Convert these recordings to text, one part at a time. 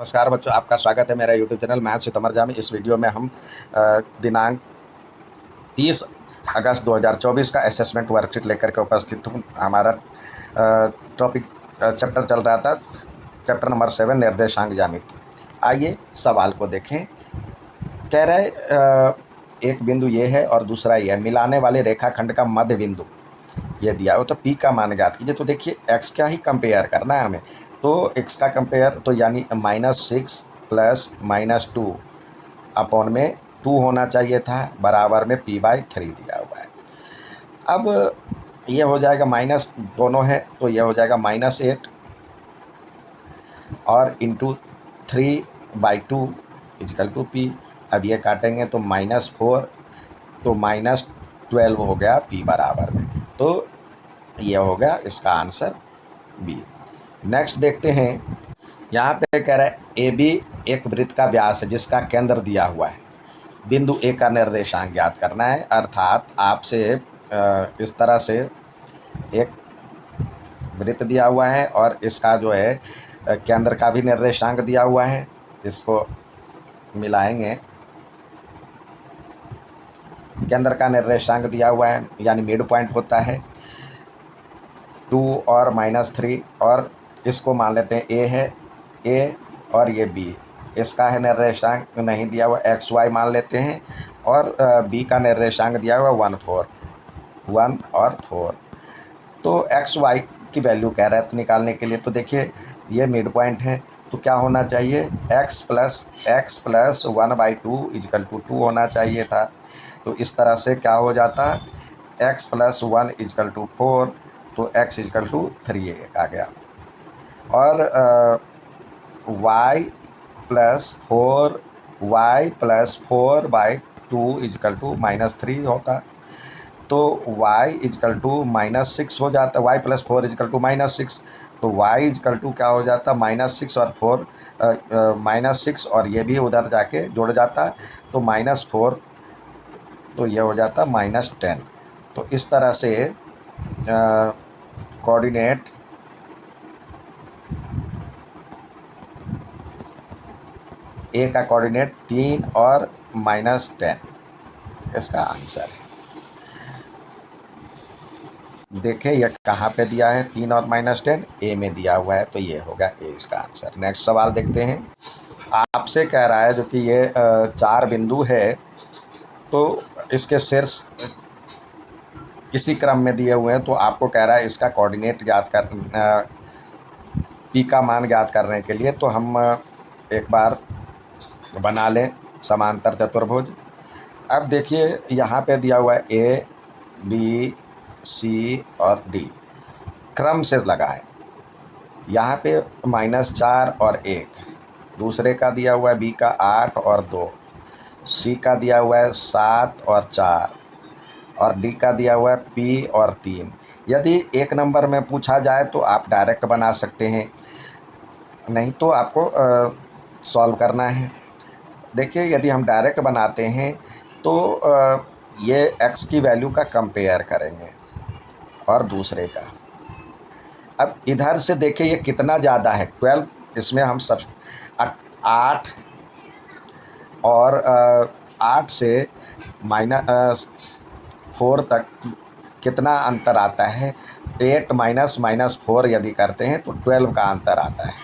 नमस्कार बच्चों, आपका स्वागत है मेरा यूट्यूब चैनल मैथ सितमरजा में। इस वीडियो में हम दिनांक 30 अगस्त 2024 का असेसमेंट वर्कशीट लेकर के उपस्थित हूँ। हमारा टॉपिक चैप्टर चल रहा था, चैप्टर नंबर 7 निर्देशांक ज्यामिति। आइए सवाल को देखें। कह रहा है एक बिंदु ये है और दूसरा ये है, मिलाने वाले रेखाखंड का मध्य बिंदु ये दिया हो तो पी का मान ज्ञात कीजिए। तो देखिए एक्स का ही कंपेयर करना है हमें, तो एक्स का कंपेयर तो यानी -6 प्लस -2 अपॉन में 2 होना चाहिए था, बराबर में p/3 दिया हुआ है। अब ये हो जाएगा माइनस, दोनों है तो ये हो जाएगा -8 और इंटू 3/2 इजकल टू p। अब ये काटेंगे तो -4 तो -12 हो गया p बराबर में। तो ये हो गया इसका आंसर बी। नेक्स्ट देखते हैं। यहाँ पे कह रहा है ए बी एक वृत्त का व्यास है जिसका केंद्र दिया हुआ है, बिंदु ए का निर्देशांक ज्ञात करना है। अर्थात आपसे इस तरह से एक वृत्त दिया हुआ है और इसका जो है केंद्र का भी निर्देशांक दिया हुआ है। इसको मिलाएंगे, केंद्र का निर्देशांक दिया हुआ है यानी मिड पॉइंट होता है 2 और -3, और इसको मान लेते हैं ए है, ए और ये बी, इसका है निर्देशांक नहीं दिया हुआ, एक्स वाई मान लेते हैं, और बी का निर्देशांक दिया हुआ 1 और 4। तो एक्स वाई की वैल्यू कह रहा है तो निकालने के लिए, तो देखिए ये मिड पॉइंट है तो क्या होना चाहिए, x प्लस 1/2 इजकल टू 2 होना चाहिए था। तो इस तरह से क्या हो जाता, x प्लस 1 इजकल टू 4, तो x इजकल टू 3 आ गया। और y प्लस 4/2 इजकल टू -3 होता, तो y इजकल टू -6 हो जाता, y प्लस 4 इजकल टू -6, तो y इजकल टू क्या हो जाता, -6 और 4, -6 और ये भी उधर जाके जुड़ जाता, तो -4, तो ये हो जाता -10। तो इस तरह से कोऑर्डिनेट ए का कोऑर्डिनेट 3 और -10 इसका आंसर है। देखें ये कहाँ पे दिया है, 3 और -10 ए में दिया हुआ है, तो ये होगा ए इसका आंसर। नेक्स्ट सवाल देखते हैं। आपसे कह रहा है जो कि ये 4 बिंदु है, तो इसके शीर्ष किसी क्रम में दिए हुए हैं, तो आपको कह रहा है इसका कोऑर्डिनेट ज्ञात कर, पी का मान ज्ञात करने के लिए, तो हम एक बार बना लें समांतर चतुर्भुज। अब देखिए यहाँ पे दिया हुआ है ए बी सी और डी, क्रम से लगा है। यहाँ पे -4 और 1, दूसरे का दिया हुआ है बी का 8 और 2, सी का दिया हुआ है 7 और 4, और डी का दिया हुआ है पी और 3। यदि एक नंबर में पूछा जाए तो आप डायरेक्ट बना सकते हैं, नहीं तो आपको सॉल्व करना है। देखिए यदि हम डायरेक्ट बनाते हैं तो ये x की वैल्यू का कंपेयर करेंगे और दूसरे का। अब इधर से देखिए ये कितना ज़्यादा है, 12, इसमें हम सब 8 और 8 से -4 तक कितना अंतर आता है, 8 -4 यदि करते हैं तो 12 का अंतर आता है।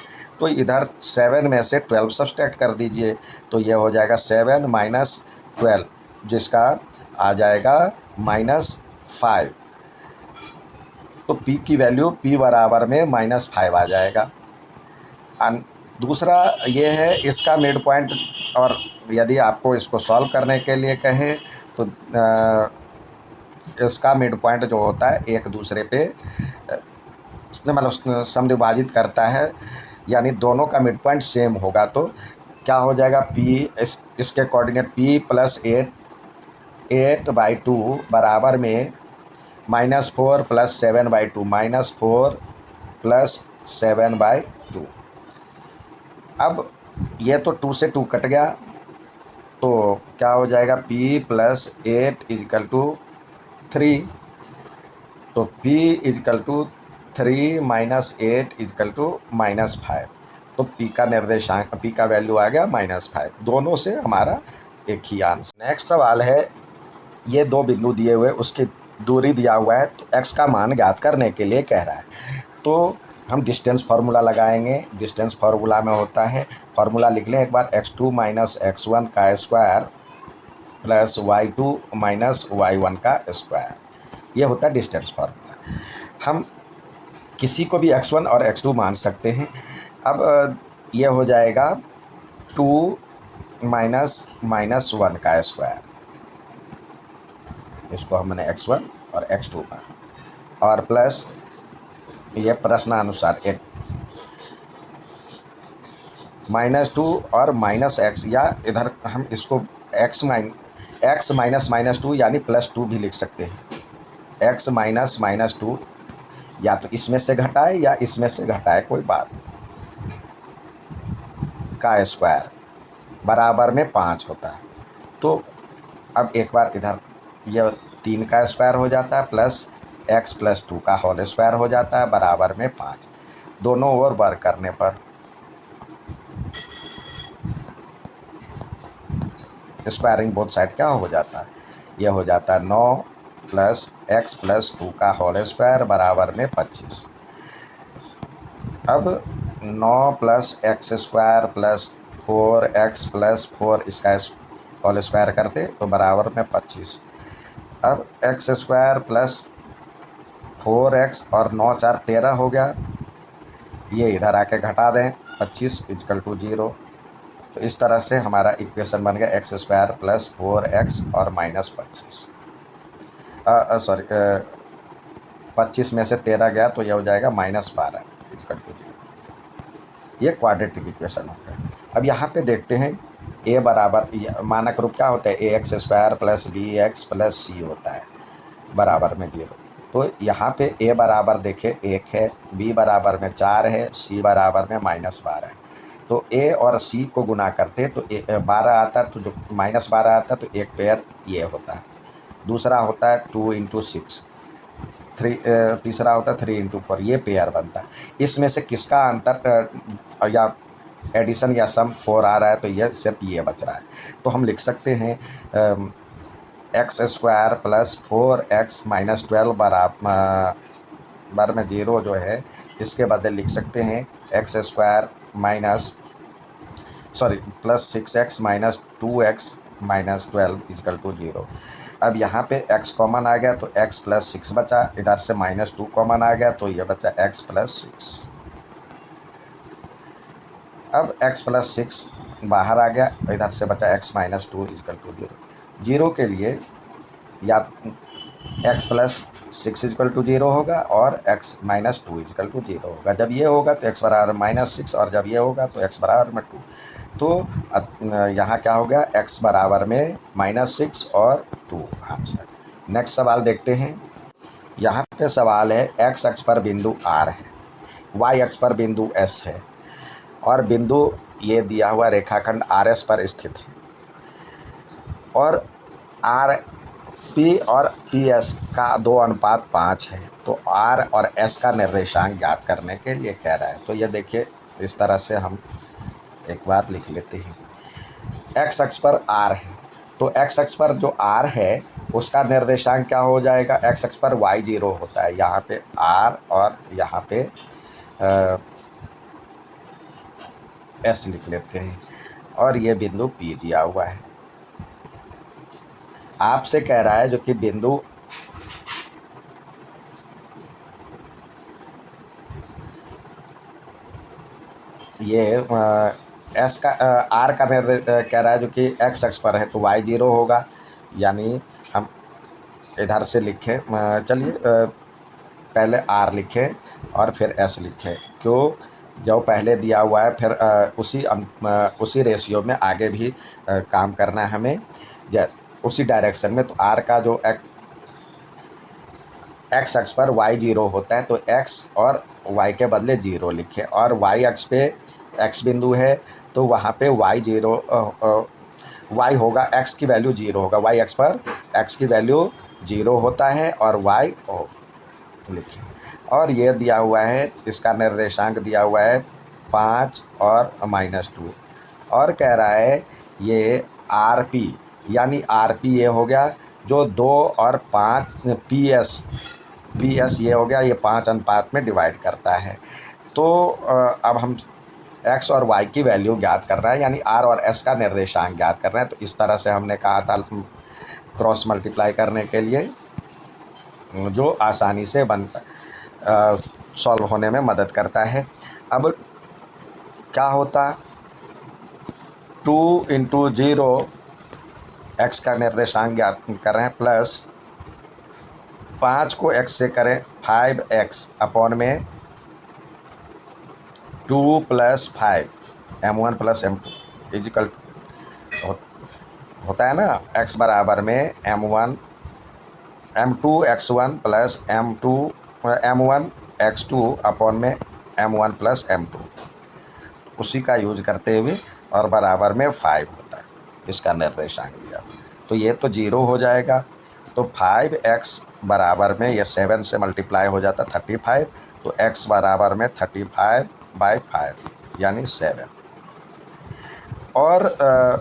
तो इधर 7 में से 12 सब्सट्रैक्ट कर दीजिए, तो ये हो जाएगा 7 - 12, जिसका आ जाएगा -5। तो p की वैल्यू p बराबर में -5 आ जाएगा। दूसरा ये है इसका मिड पॉइंट, और यदि आपको इसको सॉल्व करने के लिए कहें तो इसका मिड पॉइंट जो होता है एक दूसरे पे मतलब समद्विभाजित करता है, यानी दोनों का मिड पॉइंट सेम होगा। तो क्या हो जाएगा, p इसके कोऑर्डिनेट p प्लस 8/2 बराबर में -4 प्लस 7/2, -4 प्लस 7/2। अब ये तो 2 से 2 कट गया, तो क्या हो जाएगा, p प्लस 8 इजकल टू 3, तो p is equal to 3 - 8 is equal to -5। तो पी का निर्देशांक, पी का वैल्यू आ गया -5। दोनों से हमारा एक ही आंसर। नेक्स्ट सवाल है, ये दो बिंदु दिए हुए, उसकी दूरी दिया हुआ है, तो x का मान ज्ञात करने के लिए कह रहा है। तो हम डिस्टेंस फार्मूला लगाएंगे। डिस्टेंस फार्मूला में होता है, फार्मूला लिख लें एक बार, x2 - x1 का स्क्वायर प्लस y2 - y1 का स्क्वायर। ये होता है डिस्टेंस फार्मूला। हम किसी को भी x1 और x2 मान सकते हैं। अब ये हो जाएगा 2 - -1 का स्क्वायर, इसको हमने x1 और x2 माना, और प्लस ये प्रश्नानुसार एक -2 और -x, या इधर हम इसको x -2 यानी +2 भी लिख सकते हैं। x -2 या तो इसमें से घटाए या इसमें से घटाए, कोई बात नहीं, का स्क्वायर बराबर में 5 होता है। तो अब एक बार इधर ये 3 का स्क्वायर हो जाता है, प्लस x + 2 का होल स्क्वायर हो जाता है, बराबर में 5। दोनों ओर वर्ग करने पर स्क्वायरिंग बोथ साइड क्या हो जाता है, यह हो जाता है 9 + x + 2 का होल स्क्वायर बराबर में 25। अब 9 + x स्क्वायर प्लस 4x + 4 इसका होल स्क्वायर करते तो बराबर में 25। अब x स्क्वायर प्लस 4x और 9 × 4 = 13 हो गया। ये इधर आके घटा दें, 25 = 0। तो इस तरह से हमारा इक्वेशन बन गया x स्क्वायर प्लस 4x और -25। सॉरी, 25 में से 13 गया तो यह हो जाएगा -12 = 0। ये क्वाड्रेटिक इक्वेशन हो गया। अब यहाँ पे देखते हैं a बराबर, मानक रूप क्या होता है, ax square plus bx plus c होता है, बराबर में 0। तो यहाँ पे a बराबर देखें 1 है, b बराबर में 4 है, c बराबर में -12 है। तो a और c को गुना करते तो 12 आता, तो जो -12 आता तो एक पेयर ये होता है। दूसरा होता है 2 × 6, तीसरा होता है 3 × 4, ये पेयर बनता है। इसमें से किसका अंतर या एडिशन या सम 4 आ रहा है, तो यह सिर्फ ये बच रहा है। तो हम लिख सकते हैं x स्क्वायर प्लस 4x - 12 बराबर में 0 जो है, इसके बदले लिख सकते हैं x square plus 6x - 2x - 12 = 0। अब यहाँ पे x कॉमन आ गया तो x + 6 बचा, इधर से -2 कॉमन आ गया तो ये बचा x + 6। अब x + 6 बाहर आ गया, इधर से बचा x - 2 = 0। 0 के लिए या x + 6 = 0 होगा और x - 2 = 0 होगा। जब ये होगा तो x बराबर -6, और जब ये होगा तो x बराबर में 2। तो यहाँ क्या हो गया, x बराबर में -6 और 2 आंसर। नेक्स्ट सवाल देखते हैं। यहाँ पे सवाल है, x अक्ष पर बिंदु R है, y अक्ष पर बिंदु S है, और बिंदु ये दिया हुआ रेखाखंड RS पर स्थित है, और RP और PS का 2:5 है। तो R और S का निर्देशांक ज्ञात करने के लिए कह रहा है। तो ये देखिए, इस तरह से हम एक बार लिख लेते हैं। x अक्ष पर R है, तो x अक्ष पर जो R है उसका निर्देशांक क्या हो जाएगा, x अक्ष पर y0 होता है, यहाँ पे R और यहाँ पे S लिख लेते हैं, और ये बिंदु P दिया हुआ है। आपसे कह रहा है जो कि बिंदु ये S का R का कह रहा है जो कि x अक्ष पर है, तो y0 होगा, यानी हम इधर से लिखें, चलिए पहले R लिखें और फिर S लिखें। क्यों, जो पहले दिया हुआ है फिर उसी रेशियो में आगे भी काम करना है हमें, उसी डायरेक्शन में। तो R का जो x अक्ष पर y0 होता है, तो x और y के बदले 0 लिखें, और y अक्ष पे x बिंदु है तो वहाँ पे y होगा, x की वैल्यू 0 होगा। y अक्ष पर x की वैल्यू 0 होता है, और y लिखें। और ये दिया हुआ है, इसका निर्देशांक दिया हुआ है 5 और -2। और कह रहा है ये RP, यानी RP ये हो गया जो 2 और 5 PS ये हो गया, ये 5 अनुपात में डिवाइड करता है। तो अब हम x और y की वैल्यू ज्ञात कर रहे हैं, यानी r और s का निर्देशांक ज्ञात कर रहे हैं। तो इस तरह से हमने कहा था क्रॉस मल्टीप्लाई करने के लिए, जो आसानी से सॉल्व होने में मदद करता है। अब क्या होता, 2 × 0 x का निर्देशांक ज्ञात कर रहे हैं, प्लस 5 को x से करें 5x अपॉन में 2 + 5 m1 + m2 इजिकल होता है ना, x बराबर में m2 x1 + m1 x2 upon में m1 + m2, उसी का यूज करते हुए और बराबर में 5 होता है, इसका निर्देशांक दिया। तो ये तो 0 हो जाएगा। तो 5x बराबर में ये 7 से मल्टीप्लाई हो जाता 35, तो x बराबर में 35/5 यानी 7। और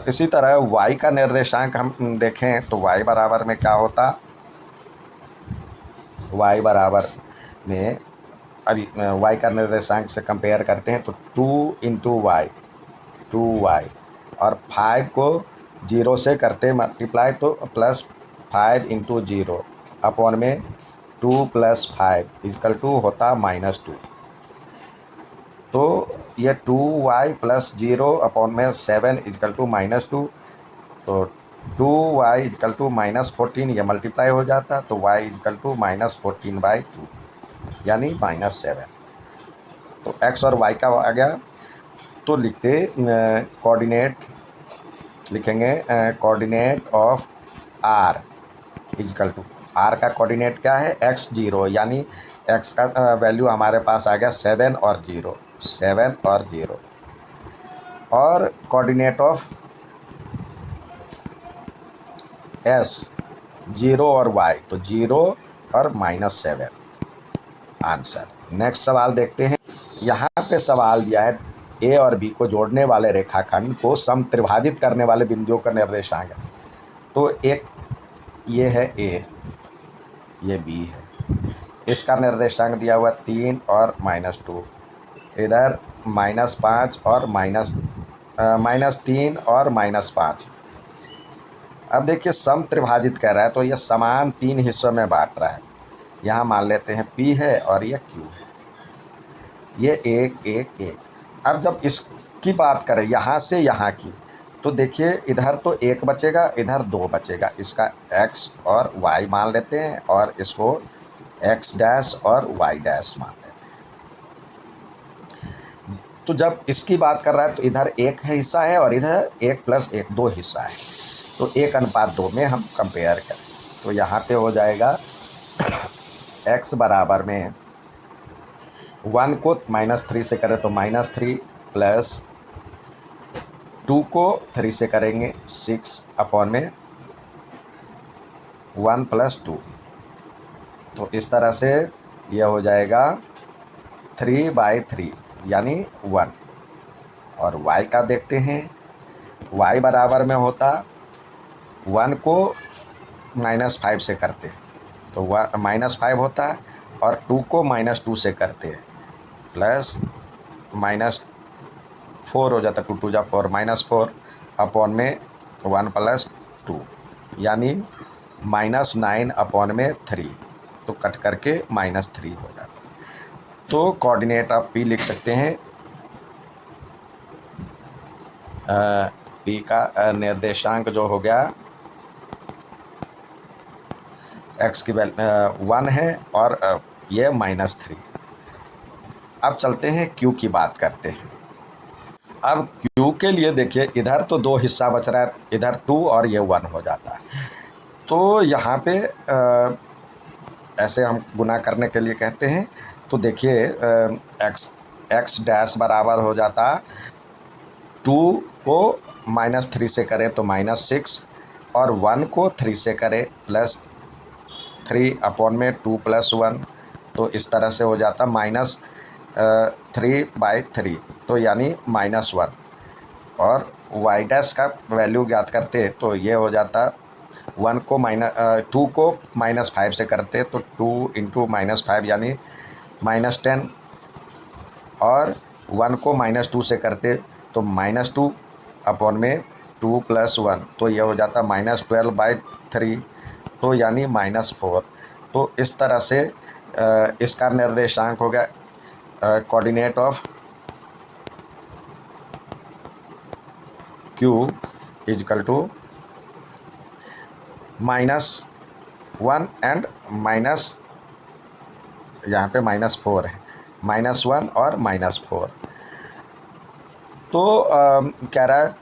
इसी तरह y का निर्देशांक हम देखें तो y बराबर में क्या होता, y बराबर में अभी y का निर्देशांक से कंपेयर करते हैं तो 2 × y 2y, और 5 को 0 से करते मल्टीप्लाई तो +5 × 0 अपॉन में 2 + 5 = होता -2। तो ये 2y + 0 अपॉन में 7 = -2, तो 2y = -14, ये मल्टीप्लाई हो जाता, तो y = -14/2 यानी -7। तो x और y का आ गया। तो लिखते कोऑर्डिनेट लिखेंगे, कोऑर्डिनेट ऑफ r = r का कोऑर्डिनेट क्या है, x0, यानी x का वैल्यू हमारे पास आ गया 7 और 0। और कोऑर्डिनेट ऑफ s 0 और y, तो 0 और -7 आंसर। नेक्स्ट सवाल देखते हैं। यहाँ पे सवाल दिया है a और b को जोड़ने वाले रेखाखंड को समत्रिभाजित करने वाले बिंदुओं का निर्देशांक है। तो एक ये है a, ये b है, इसका निर्देशांक दिया हुआ 3 और -2, इधर -5 और -3 और -5। अब देखिए समत्रिभाजित कह रहा है, तो ये समान 3 हिस्सों में बांट रहा है। यहाँ मान लेते हैं p है और ये q है, ये 1 1 1। अब जब इसकी बात करें यहाँ से यहाँ की, तो देखिए इधर तो 1 बचेगा, इधर 2 बचेगा, इसका x और y मान लेते हैं, और इसको x' और y' मान लेते हैं। तो जब इसकी बात कर रहा है तो इधर 1 हिस्सा है और इधर 1 + 1 2 हिस्सा है, तो 1:2 में हम कंपेयर करें तो यहाँ पे हो जाएगा x बराबर में 1 को -3 से करें तो -3, प्लस 2 को 3 से करेंगे 6 अपॉन में 1 + 2। तो इस तरह से यह हो जाएगा 3/3 यानी 1। और y का देखते हैं, y बराबर में होता 1 को -5 से करते तो -5 होता है, और 2 को -2 से करते हैं प्लस -4 हो जाता, 2 × 2 = 4, -4 अपॉन में 1 + 2 यानी -9 अपॉन में 3, तो कट करके -3 हो जाता। तो कोऑर्डिनेट आप p लिख सकते हैं, p का निर्देशांक जो हो गया x की वैल्यू 1 है और ये -3। अब चलते हैं q की बात करते हैं। अब q के लिए देखिए इधर तो 2 हिस्सा बच रहा है, इधर 2 और ये 1 हो जाता है। तो यहाँ पे ऐसे हम गुना करने के लिए कहते हैं, तो देखिए x' बराबर हो जाता 2 को -3 से करें तो -6, और 1 को 3 से करें +3 अपॉन में 2 + 1, तो इस तरह से हो जाता 3/3, तो यानी -1। और वाई डैश का वैल्यू ज्ञात करते तो ये हो जाता 2 को -5 से करते तो 2 इंटू -5 यानी -10, और 1 को -2 से करते तो -2 अपॉन में 2 + 1, तो ये हो जाता -12/3, तो यानी -4। तो इस तरह से इसका निर्देशांक हो गया coordinate of Q is equal to -1 and minus, यहाँ पे -4 है, -1 और -4। तो कह रहा है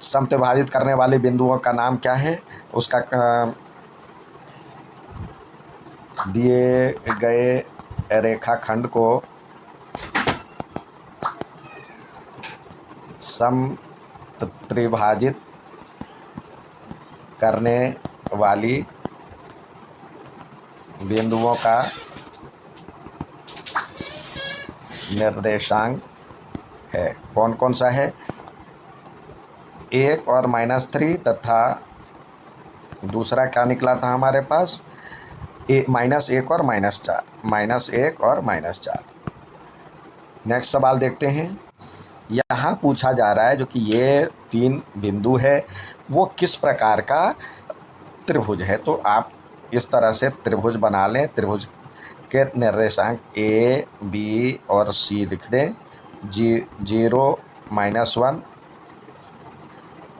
समत्रिभाजित करने वाले बिंदुओं का नाम क्या है, उसका दिए गए रेखाखंड को समत्रिभाजित करने वाली बिंदुओं का निर्देशांक है। कौन कौन सा है? 1 और -3 तथा दूसरा क्या निकला था हमारे पास? -1 और -4, -1 और -4। नेक्स्ट सवाल देखते हैं। यहाँ पूछा जा रहा है जो कि ये 3 बिंदु है वो किस प्रकार का त्रिभुज है। तो आप इस तरह से त्रिभुज बना लें। त्रिभुज के निर्देशांक A, B और C लिख दें। 0, -1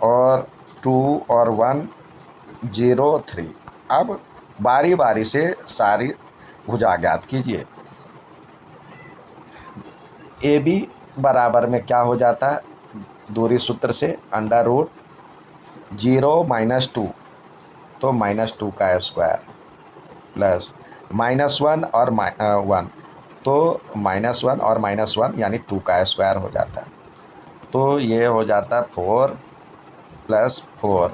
और 2 और 1, 0, 3। अब बारी बारी से सारी भुजा ज्ञात कीजिए। AB बराबर में क्या हो जाता है दूरी सूत्र से? √0 - 2, तो -2 का स्क्वायर, प्लस -1 और 1, तो -1 और -1 यानी 2 का स्क्वायर हो जाता है। तो ये हो जाता 4 + 4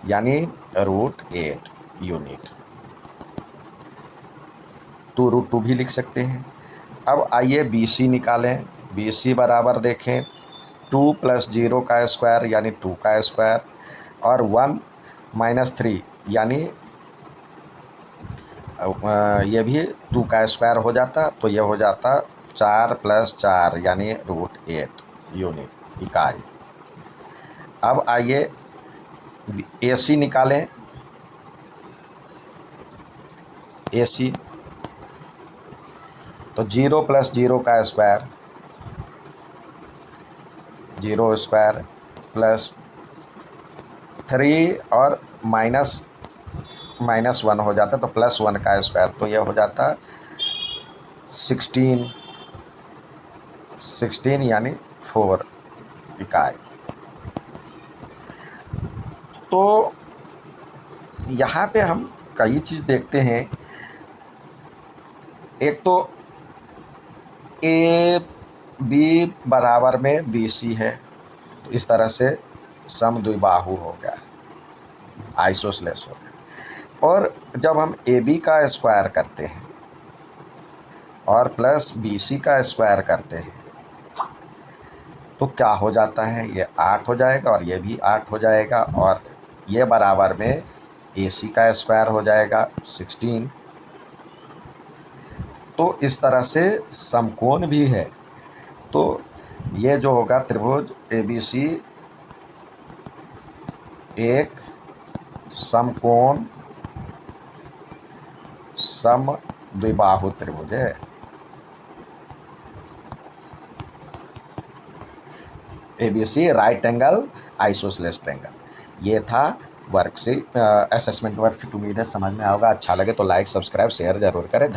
यानी √8 यूनिट। 2√2 भी लिख सकते हैं। अब आइए BC निकालें। BC बराबर देखें 2 + 0 का स्क्वायर यानी 2 का स्क्वायर, और 1 - 3 यानी ये भी 2 का स्क्वायर हो जाता, तो ये हो जाता 4 + 4 यानी √8 यूनिट, इकाई। अब आइए AC निकालें। AC तो 0 + 0 का स्क्वायर, 0 स्क्वायर, प्लस 3 और -1 हो जाता तो +1 का स्क्वायर, तो यह हो जाता 16 यानी 4 इकाई। तो यहाँ पे हम कई चीज़ देखते हैं। एक तो AB बराबर में BC है, तो इस तरह से समद्विबाहु हो गया, आइसोसेलेस हो गया। और जब हम AB का स्क्वायर करते हैं और प्लस BC का स्क्वायर करते हैं तो क्या हो जाता है? ये 8 हो जाएगा और ये भी 8 हो जाएगा, और ये बराबर में AC का स्क्वायर हो जाएगा 16। तो इस तरह से समकोण भी है। तो ये जो होगा त्रिभुज ABC एक समकोण समद्विबाहु त्रिभुज है। ABC right angle isosceles triangle. ये था वर्कशीट, असेसमेंट वर्कशीट। उम्मीद है समझ में आओगा। अच्छा लगे तो लाइक, सब्सक्राइब, शेयर जरूर करें।